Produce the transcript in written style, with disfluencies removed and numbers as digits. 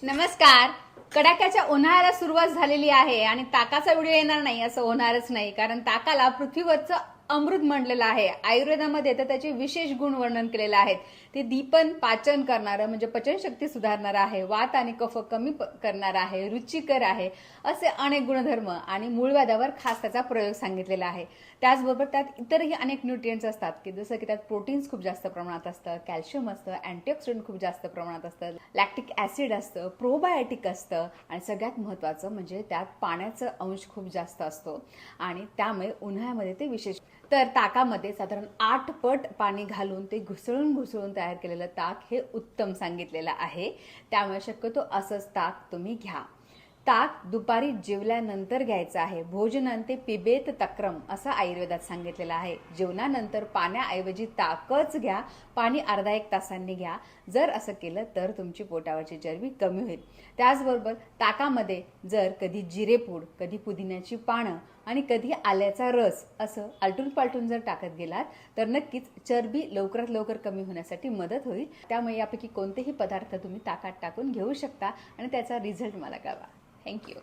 नमस्कार. कडाक्याच्या उन्हाळ्याला सुरुवात झालेली आहे आणि ताकाचा व्हिडिओ येणार नाही असं होणारच नाही, कारण ताकाला पृथ्वीवरचं अमृत म्हणलेलं आहे. आयुर्वेदामध्ये तर त्याचे विशेष गुण वर्णन केलेले आहेत. ते दीपन पाचन करणारं म्हणजे पचनशक्ती सुधारणारं आहे, वात आणि कफ कमी करणारं आहे, रुचिकर आहे, असे अनेक गुणधर्म आणि मूळव्याधावर खास त्याचा प्रयोग सांगितलेला आहे. त्याचबरोबर त्यात इतरही अनेक न्यूट्रिएंट्स असतात की जसं की त्यात प्रोटीन्स खूप जास्त प्रमाणात असतं, कॅल्शियम असतं, अँटीऑक्सिडंट खूप जास्त प्रमाणात असतं, लॅक्टिक ऍसिड असतं, प्रोबायोटिक असतं आणि सगळ्यात महत्त्वाचं म्हणजे त्यात पाण्याचा अंश खूप जास्त असतो आणि त्यामुळे उन्हाळ्यामध्ये ते विशेष. तर ताकामध्ये साधारण 8 पट पाणी घालून ते घुसळून तयार केलेलं ताक हे उत्तम सांगितलेलं आहे. त्यामुळे शक्यतो असंच ताक तुम्ही घ्या. ताक दुपारी जेवल्यानंतर घ्यायचं आहे. भोजनांते पिबेत तक्रम असं आयुर्वेदात सांगितलेलं आहे. जेवणानंतर पाण्याऐवजी ताकच घ्या. पाणी अर्धा 1 तासांनी घ्या. जर असं केलं तर तुमची पोटावरची चरबी कमी होईल. त्याचबरोबर ताकामध्ये जर कधी जिरेपूड, कधी पुदिन्याची पानं आणि कधी आल्याचा रस असं आलटून पालटून जर टाकत गेलात तर नक्कीच चरबी लवकरात लवकर कमी होण्यासाठी मदत होईल. त्यामुळे यापैकी कोणतेही पदार्थ तुम्ही ताकात टाकून घेऊ शकता आणि त्याचा रिझल्ट मला कळवा. थँक्यू.